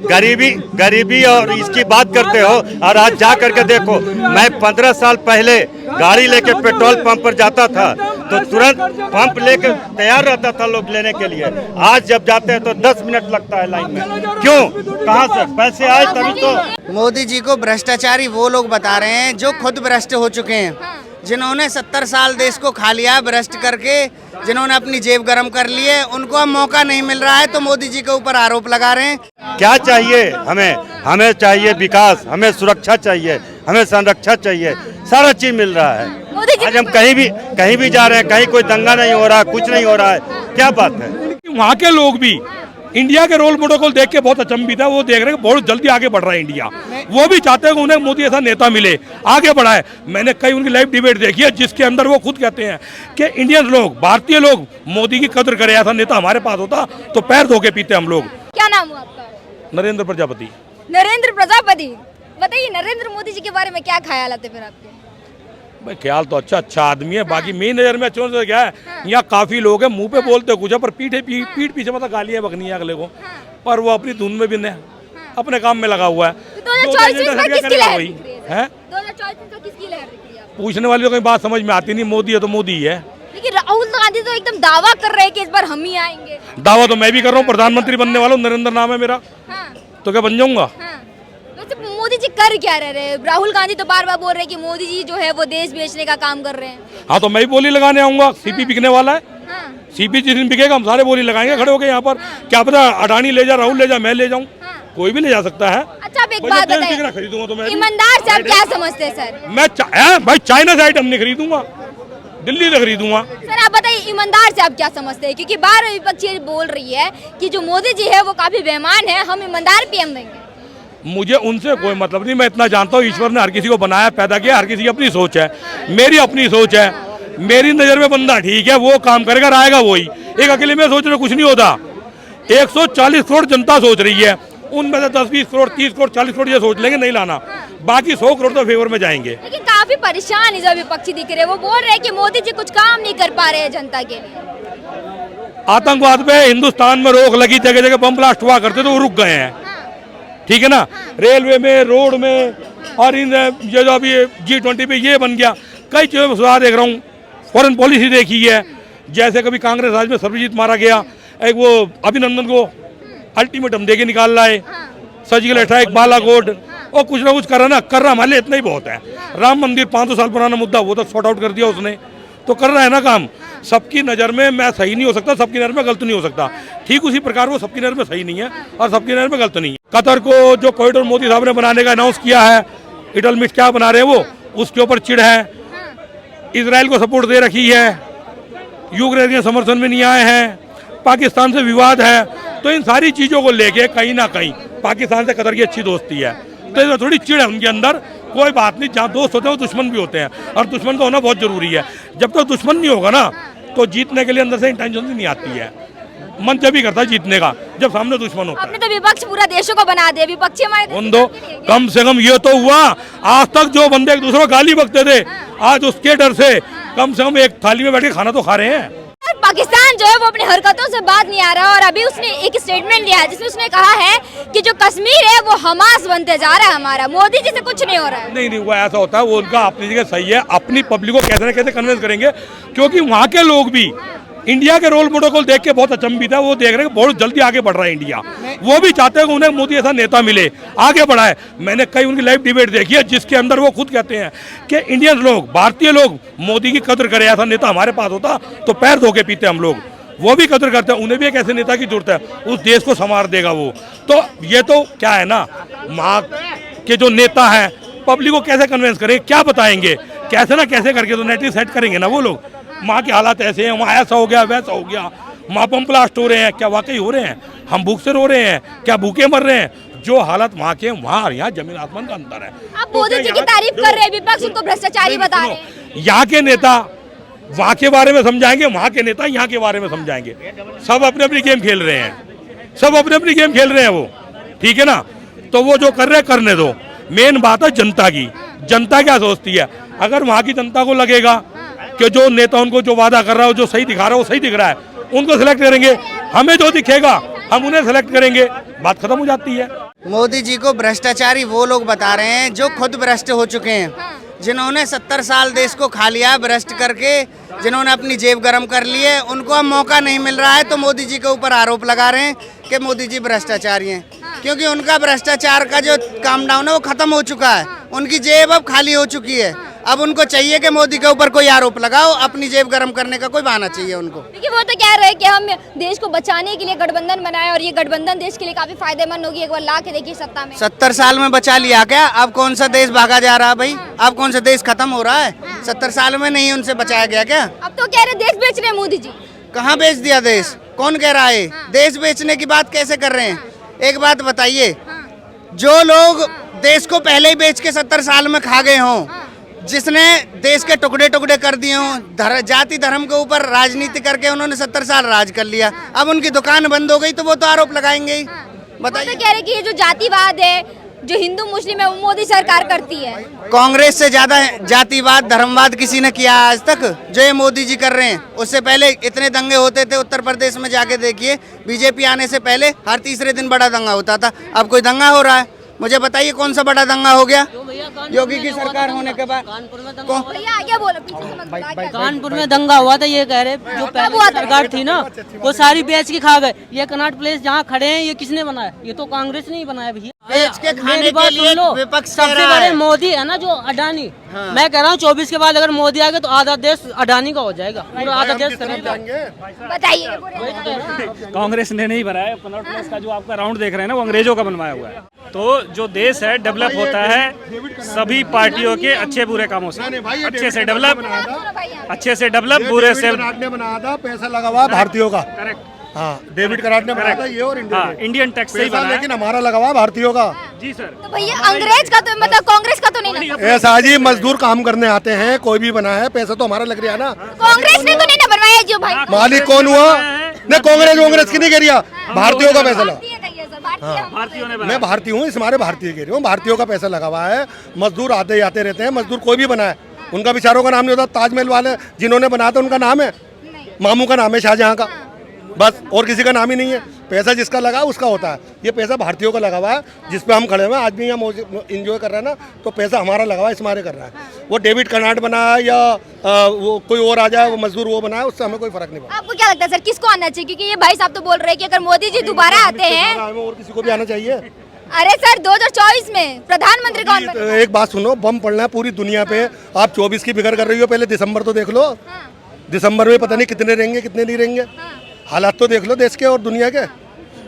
गरीबी गरीबी और इसकी बात करते हो। और आज जा करके देखो, मैं 15 साल पहले गाड़ी लेके पेट्रोल पंप पर जाता था तो तुरंत पंप लेके तैयार रहता था लोग लेने के लिए। आज जब जाते हैं तो 10 मिनट लगता है लाइन में। क्यों? कहाँ से पैसे आए तभी तो। मोदी जी को भ्रष्टाचारी वो लोग बता रहे हैं जो खुद भ्रष्ट हो चुके हैं, जिन्होंने 70 साल देश को खा लिया भ्रष्ट करके, जिन्होंने अपनी जेब गरम कर ली है, उनको अब मौका नहीं मिल रहा है तो मोदी जी के ऊपर आरोप लगा रहे हैं। क्या चाहिए हमें? हमें चाहिए विकास, हमें सुरक्षा चाहिए, हमें संरक्षण चाहिए, सारा चीज मिल रहा है। आज हम कहीं भी जा रहे हैं, कहीं कोई दंगा नहीं हो रहा, कुछ नहीं हो रहा है। क्या बात है? वहाँ के लोग भी इंडिया के रोल मॉडल को देख के बहुत अचंभित है। वो देख रहे हैं बहुत जल्दी आगे बढ़ रहा है इंडिया। वो भी चाहते हैं कि उन्हें मोदी ऐसा नेता मिले, आगे बढ़ाए। मैंने कई उनकी लाइव डिबेट देखी है जिसके अंदर वो खुद कहते हैं कि इंडियन लोग, भारतीय लोग मोदी की कदर करें। ऐसा नेता हमारे पास होता तो पैर धो के पीते हम लोग। क्या नाम हुआ आपका? नरेंद्र प्रजापति। नरेंद्र प्रजापति। बताइए नरेंद्र मोदी जी के बारे में क्या ख्याल आते फिर आपके? भाई ख्याल तो अच्छा आदमी है। बाकी मेरी नजर में अच्छा क्या है, यहाँ काफी लोग हैं मुंह पे बोलते कुछ है पर पीठ पीछे मतलब गालियां बकनी है अगले को। पर वो अपनी धुन में भी नहीं, अपने काम में लगा हुआ है। 2024 में किसकी लहर दिख रही है? 2024 में किसकी लहर दिख रही है? पूछने वाली तो कहीं बात समझ में आती नहीं। मोदी है तो मोदी ही है। लेकिन राहुल गांधी तो एकदम दावा कर रहे हैं कि इस बार हम ही आएंगे। दावा तो मैं भी कर रहा हूँ, प्रधानमंत्री बनने वाला हूँ, नरेंद्र नाम है मेरा। तो क्या बन जाऊंगा? वैसे मोदी जी कर क्या रहे हैं? राहुल गांधी तो बार बार बोल रहे हैं कि मोदी जी जो है वो देश बेचने का काम कर रहे हैं। हाँ तो मैं भी बोली लगाने आऊंगा। सीपी बिकने वाला है। सीपी जिस दिन बिकेगा हम सारे बोली लगाएंगे खड़े होकर यहाँ पर। क्या पता अडानी ले जा, राहुल ले जा, मैं ले जाऊँ, कोई भी ले जा सकता है। अच्छा आप एक बात बताइए, खरीदूंगा तो मैं ईमानदार से आप क्या समझते हैं सर? मैं भाई चाइना से आइटम नहीं खरीदूंगा, दिल्ली से खरीदूंगा। सर आप बताइए ईमानदार से आप क्या समझते हैं? क्योंकि बार विपक्ष ये बोल रही है कि जो मोदी जी है वो काफी बेईमान है, हम ईमानदार पीएम देंगे। मुझे उनसे कोई मतलब नहीं। मैं इतना जानता हूँ ईश्वर ने हर किसी को बनाया, पैदा किया, हर किसी की अपनी सोच है। मेरी अपनी सोच है। मेरी नज़र में बंदा ठीक है, वो काम करेगा, आएगा वही। एक अकेले में सोच रहे कुछ नहीं होता। 140 करोड़ जनता सोच रही है, उनमें से 10-20 करोड़, 30 करोड़, 40 करोड़ ये सोच लेंगे नहीं लाना, बाकी 100 करोड़ तो फेवर में जाएंगे। लेकिन काफी परेशान है जो विपक्षी दिख रहे हैं। वो बोल रहे हैं कि मोदी जी कुछ काम नहीं कर पा रहे हैं जनता के लिए। आतंकवाद पे हिंदुस्तान में रोक लगी, जगह जगह बम ब्लास्ट हुआ करते तो वो रुक गए हैं। ठीक है ना? रेलवे में, रोड में, और इन ये जो अभी G20 पे ये बन गया। कई चीज़ों में सुधार देख रहा हूँ। फॉरेन पॉलिसी देखी है, जैसे कभी कांग्रेस राज में सर्वजीत मारा गया, एक वो अभिनंदन को अल्टीमेटम देके निकाल रहा है, सर्जिकल स्ट्राइक, बालाकोट, और कुछ ना कुछ कर रहा हमारे लिए इतना ही बहुत है। राम मंदिर 500 साल पुराना मुद्दा, वो तो सॉर्ट आउट कर दिया उसने, तो कर रहा है ना काम। सबकी नज़र में मैं सही नहीं हो सकता, सबकी नज़र में गलत नहीं हो सकता। ठीक उसी प्रकार वो सबकी नज़र में सही नहीं है और सबकी नज़र में गलत नहीं है। कतर को जो कॉरिडोर मोदी साहब ने बनाने का अनाउंस किया है, इटल मिट क्या बना रहे हैं वो, उसके ऊपर चिढ़ है। इजराइल को सपोर्ट दे रखी है, यूक्रेन समर्थन में नहीं आए हैं, पाकिस्तान से विवाद है। तो इन सारी चीज़ों को लेके कहीं ना कहीं पाकिस्तान से कतर की अच्छी दोस्ती है, तो इसमें थोड़ी चिढ़ है उनके अंदर। कोई बात नहीं, जहाँ दोस्त होते हैं वो दुश्मन भी होते हैं, और दुश्मन तो होना बहुत जरूरी है। जब तक दुश्मन नहीं होगा ना तो जीतने के लिए अंदर से इंटेंशन नहीं आती है। मन जब भी करता है जीतने का जब सामने दुश्मन होता है। आपने तो विपक्ष पूरा देशों को बना दिया, विपक्षी हमारे उन दो कम से कम ये तो हुआ, आज तक जो बंदे एक दूसरे को गाली बकते थे, आज उसके डर से कम एक थाली में बैठ के खाना तो खा रहे हैं। पाकिस्तान जो है वो अपनी हरकतों से बात नहीं आ रहा, और अभी उसने एक स्टेटमेंट दिया है जिसमें उसने कहा है कि जो कश्मीर है वो हमास बनते जा रहा है हमारा, मोदी जी से कुछ नहीं हो रहा है। नहीं वो ऐसा होता है, वो उनका अपनी जगह सही है। अपनी पब्लिक को कैसे ना कैसे कन्विंस करेंगे, क्योंकि वहाँ के लोग भी इंडिया के रोल मॉडल को देख के बहुत अचंभित है। वो देख रहे हैं बहुत जल्दी आगे बढ़ रहा है इंडिया। वो भी चाहते हैं कि उन्हें मोदी ऐसा नेता मिले, आगे बढ़ाए। मैंने कई उनकी लाइव डिबेट देखी है जिसके अंदर वो खुद कहते हैं कि इंडियन लोग, भारतीय लोग मोदी की कदर करें। ऐसा नेता हमारे पास होता तो पैर धो के पीते हम लोग। वो भी कदर करते हैं, उन्हें भी एक ऐसे नेता की जरूरत है, उस देश को संवार देगा वो। तो ये तो क्या है ना, वहाँ के जो नेता हैं पब्लिक को कैसे कन्विंस करें, क्या बताएंगे, कैसे ना कैसे करके तो नेटिव सेट करेंगे ना वो लोग। वहाँ के हालात ऐसे हैं, वहाँ ऐसा हो गया, वैसा हो गया, वहाँ बम ब्लास्ट हो रहे हैं, क्या वाकई हो रहे हैं? हम भूख से रो रहे हैं, क्या भूखे मर रहे हैं? जो हालत वहाँ के, वहाँ यहाँ जमीन आसमान का अंतर है। आप मोदी जी की तारीफ कर रहे हैं, विपक्ष उनको भ्रष्टाचारी बता रहे हैं। यहाँ के नेता वहाँ के बारे में समझाएंगे, वहाँ के नेता यहाँ के बारे में समझाएंगे। सब अपने अपनी गेम खेल रहे हैं, सब अपने अपनी गेम खेल रहे हैं वो। ठीक है ना? तो वो जो कर रहे हैं करने दो। मेन बात है जनता की। जनता क्या सोचती है? अगर वहाँ की जनता को लगेगा कि जो नेता उनको जो वादा कर रहा है, जो सही दिखा रहा है वो सही दिख रहा है, उनको सिलेक्ट करेंगे। हमें जो दिखेगा हम उन्हें सेलेक्ट करेंगे, बात खत्म हो जाती है। मोदी जी को भ्रष्टाचारी वो लोग बता रहे हैं जो खुद भ्रष्ट हो चुके हैं, जिन्होंने 70 साल देश को खा लिया भ्रष्ट करके, जिन्होंने अपनी जेब गरम कर ली है, उनको अब मौका नहीं मिल रहा है तो मोदी जी के ऊपर आरोप लगा रहे हैं कि मोदी जी भ्रष्टाचारी हैं, क्योंकि उनका भ्रष्टाचार का जो काम डाउन है वो खत्म हो चुका है, उनकी जेब अब खाली हो चुकी है। अब उनको चाहिए कि मोदी के ऊपर कोई आरोप लगाओ, अपनी जेब गरम करने का कोई बहाना चाहिए उनको। क्योंकि वो तो कह रहे हैं कि हम देश को बचाने के लिए गठबंधन बनाए और ये गठबंधन देश के लिए काफी फायदेमंद होगी, एक बार ला के देखिए सत्ता में। 70 साल में बचा लिया क्या? अब कौन सा देश भागा जा रहा है भाई? अब कौन सा देश खत्म हो रहा है? 70 साल में नहीं उनसे बचाया गया क्या? अब तो कह रहे देश बेच रहे हैं मोदी जी। कहाँ बेच दिया देश? कौन कह रहा है? देश बेचने की बात कैसे कर रहे हैं? एक बात बताइए, जो लोग देश को पहले ही बेच के 70 साल में खा गए हों, जिसने देश के टुकड़े टुकड़े कर दिए हों, जाति धर्म के ऊपर राजनीति करके उन्होंने 70 साल राज कर लिया, अब उनकी दुकान बंद हो गई तो वो तो आरोप लगाएंगे ही। बताइए। वो तो कह रहे कि ये जो जातिवाद है, जो हिंदू मुस्लिम है, वो मोदी सरकार करती है। कांग्रेस से ज्यादा जातिवाद धर्मवाद किसी ने किया आज तक जो ये मोदी जी कर रहे हैं? उससे पहले इतने दंगे होते थे उत्तर प्रदेश में, जाके देखिए, बीजेपी आने से पहले हर तीसरे दिन बड़ा दंगा होता था। अब कोई दंगा हो रहा है? मुझे बताइए कौन सा बड़ा दंगा हो गया योगी की सरकार होने के बाद? भैया आगे बोलो, पीछे से मत बोलो, आगे। कानपुर में दंगा हुआ था, ये कह रहे जो पहले सरकार थी ना वो सारी बेच के खा गए। ये कनॉट प्लेस जहाँ खड़े हैं ये किसने बनाया? ये तो कांग्रेस ने ही बनाया भैया। बेच के खाने मेरी के बात लिए सुन लो, विपक्ष कह सबसे रहा बड़े है। मोदी है ना जो अडानी। मैं कह रहा हूँ 24 के बाद अगर मोदी आ गए तो आधा देश अडानी का हो जाएगा, पूरा आधा देश खरीदा। बताइए। कांग्रेस ने नहीं बनाया। कनॉट प्लेस का जो आपका राउंड देख रहे हैं ना, वो अंग्रेजों का बनवाया हुआ है। तो जो देश है डेवलप होता है सभी पार्टियों के अच्छे बुरे कामों से। अच्छे से डेवलप बुरे से ने बनाया था, पैसा लगा हुआ भारतीयों का। करेक्ट। हाँ, डेविड कराट ने बनाया था ये, और इंडियन टैक्स से ही पैसा बना है। लेकिन हमारा लगा हुआ भारतीयों का। जी सर। तो भैया अंग्रेज का तो मतलब कांग्रेस का तो नहीं ना? ऐसा जी, मजदूर काम करने आते हैं, कोई भी बना है, पैसा तो हमारा लग रहा है ना। कांग्रेस ने तो नहीं ना बनवाया जो भाई। मालिक कौन हुआ? नहीं, कांग्रेस की नहीं कह रहा, भारतीयों का पैसा लगा। भारतीयों ने मैं भारतीय हूँ, इस हमारे भारतीय कह रही हूँ, भारतीयों का पैसा लगा हुआ है। मजदूर आते ही आते रहते हैं, मजदूर कोई भी बनाए, उनका बेचारों का नाम नहीं होता। ताजमहल वाले जिन्होंने बनाया था उनका नाम है, मामू का नाम है शाहजहां का, बस, और किसी का नाम ही नहीं है। पैसा जिसका लगा उसका होता है। ये पैसा भारतीयों का लगा हुआ है, जिस पे हम खड़े हुए हैं आज भी यहाँ इंजॉय कर रहे हैं ना, तो पैसा हमारा लगा हुआ है, इसमारे कर रहा है। वो डेविड कर्नाट बना या वो कोई और आ जाए, वो मजदूर वो बनाए, उससे हमें कोई फर्क नहीं पड़ता। आपको क्या लगता है सर, किसको आना चाहिए? क्योंकि ये भाई साहब तो बोल रहे हैं कि अगर मोदी जी दोबारा आते हैं। और किसी को भी आना चाहिए। अरे सर 2024 में प्रधानमंत्री कौन बनेगा? एक बात सुनो, बम पड़ना है पूरी दुनिया पे। आप 24 की फिक्र कर रही हो, पहले दिसंबर तो देख लो। दिसंबर में पता नहीं कितने रहेंगे कितने नहीं रहेंगे, हालात तो देख लो देश के और दुनिया के।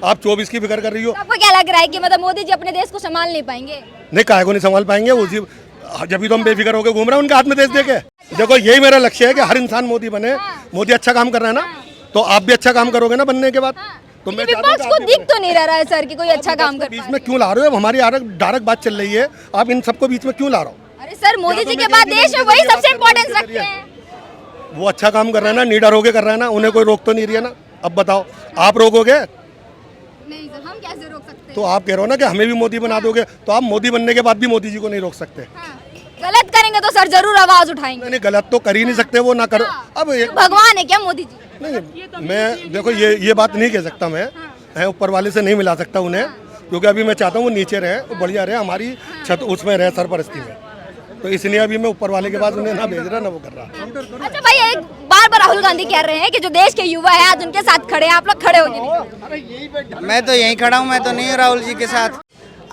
आप 24 की फिक्र कर रही हो। आपको क्या लग रहा है कि मतलब मोदी जी अपने देश को संभाल नहीं पाएंगे? नहीं, काहे को नहीं संभाल पाएंगे, उसी जब भी तो हम बेफिक्र होकर घूम रहे हैं उनके हाथ में देश देके। देखो यही मेरा लक्ष्य है कि हर इंसान मोदी बने। मोदी अच्छा काम कर रहा है ना, तो आप भी अच्छा काम करोगे ना बनने के बाद। तो मैं विपक्ष को दिख तो नहीं रहा है सर कि कोई अच्छा काम कर बीच में क्यों ला रहे हो? हमारी डायरेक्ट बात चल रही है, आप इन सबको बीच में क्यों ला रहे हो? अरे सर मोदी जी के बाद देश में वही सबसे इम्पोर्टेंस रखते हैं। वो अच्छा काम कर रहे हैं ना, निडर होके कर रहे हैं ना, उन्हें कोई रोक तो नहीं रही है ना। अब बताओ, आप रोकोगे? नहीं सर, हम कैसे रोक सकते हैं? तो आप कह रहे हो ना कि हमें भी मोदी बना दोगे, तो आप मोदी बनने के बाद भी मोदी जी को नहीं रोक सकते। गलत करेंगे तो सर जरूर आवाज उठाएंगे। नहीं, गलत तो कर ही नहीं सकते, वो ना करो। अब भगवान है क्या मोदी जी? नहीं, मैं देखो ये बात नहीं कह सकता मैं ऊपर वाले से नहीं मिला सकता उन्हें, क्योंकि अभी मैं चाहता हूँ वो नीचे रहे, वो बढ़िया रहे, हमारी छत उसमें रहे, सरपरस्ती में। तो इसलिए अभी मैं ऊपर वाले के पास उन्हें ना भेज रहा ना वो कर रहा। अच्छा भाई, एक बार राहुल गांधी कह रहे हैं कि जो देश के युवा है आज उनके साथ खड़े हैं, आप लोग खड़े हो नहीं? मैं तो यहीं खड़ा हूँ, मैं तो नहीं हूँ राहुल जी के साथ।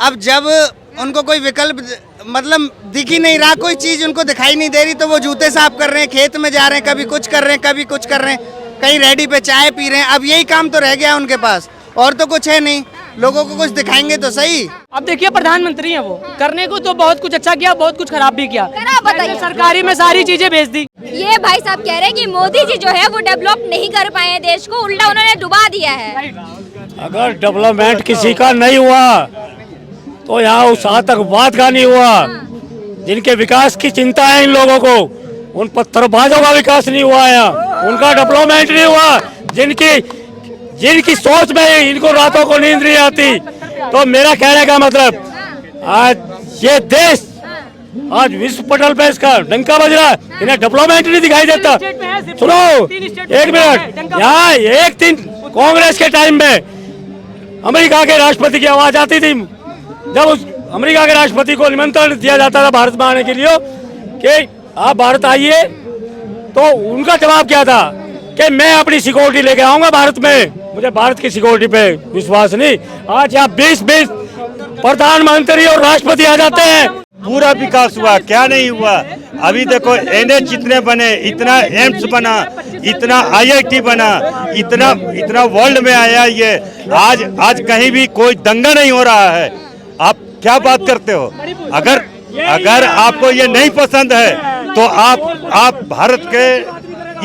अब जब उनको कोई विकल्प मतलब दिख ही नहीं रहा, कोई चीज उनको दिखाई नहीं दे रही, तो वो जूते साफ कर रहे हैं, खेत में जा रहे हैं, कभी कुछ कर रहे हैं, कभी कुछ कर रहे हैं, कहीं रेडी पे चाय पी रहे हैं। अब यही काम तो रह गया उनके पास, और तो कुछ है नहीं। लोगों को कुछ दिखाएंगे तो सही। अब देखिए प्रधानमंत्री हैं, वो करने को तो बहुत कुछ अच्छा किया, बहुत कुछ खराब भी किया। बताइए, सरकारी में सारी चीजें भेज दी। ये भाई साहब कह रहे हैं कि मोदी जी जो है वो डेवलप नहीं कर पाए हैं देश को, उल्टा उन्होंने डुबा दिया है। अगर डेवलपमेंट किसी का नहीं हुआ तो यहाँ उस आतंकवाद का नहीं हुआ। जिनके विकास की चिंता है इन लोगों को, उन पत्थरबाजों का विकास नहीं हुआ है, उनका डेवलपमेंट नहीं हुआ। जिनकी सोच में इनको रातों को नींद नहीं आती। तो मेरा कहने का मतलब, आज ये देश आज विश्व पटल पे इसका डंका बज रहा है, इन्हें डेवलपमेंट नहीं दिखाई देता। सुनो एक मिनट, यहाँ एक दिन कांग्रेस के टाइम में अमेरिका के राष्ट्रपति की आवाज आती थी। जब उस अमेरिका के राष्ट्रपति को निमंत्रण दिया जाता था भारत में आने के लिए कि आप भारत आइए, तो उनका जवाब क्या था कि मैं अपनी सिक्योरिटी लेके आऊंगा भारत में, मुझे भारत की सिक्योरिटी पे विश्वास नहीं। आज यहाँ 20-20 प्रधानमंत्री और राष्ट्रपति आ जाते हैं। पूरा विकास हुआ, क्या नहीं हुआ? अभी देखो एनएच जितने बने, इतना एम्स बना, इतना आईआईटी बना, इतना वर्ल्ड में आया ये। आज कहीं भी कोई दंगा नहीं हो रहा है। आप क्या बात करते हो? अगर आपको ये नहीं पसंद है तो आप भारत के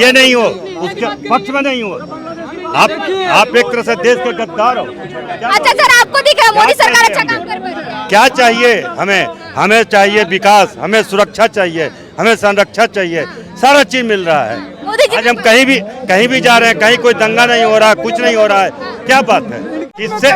ये नहीं हो, उसके पक्ष में नहीं हो। आप एक तरह से देश के गद्दार हो। अच्छा सर, आपको दिख रहा है मोदी सरकार अच्छा काम कर रही है? क्या चाहिए हमें चाहिए विकास, हमें सुरक्षा चाहिए, हमें संरक्षा चाहिए, सारा चीज मिल रहा है। आज हम कहीं भी जा रहे हैं, कहीं कोई दंगा नहीं हो रहा, कुछ नहीं हो रहा है। क्या बात है? इससे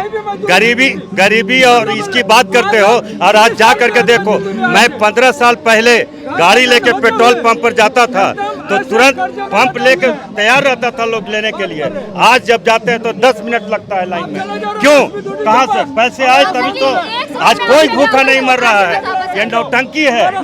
गरीबी और इसकी बात करते हो, और आज जा करके देखो, मैं 15 साल पहले गाड़ी लेके पेट्रोल पंप पर जाता था तो तुरंत पंप लेके तैयार रहता था लोग लेने के लिए। आज जब जाते हैं तो 10 मिनट लगता है लाइन में। क्यों? कहाँ से पैसे आए तभी तो। आज कोई भूखा नहीं मर रहा है, ये नौटंकी है।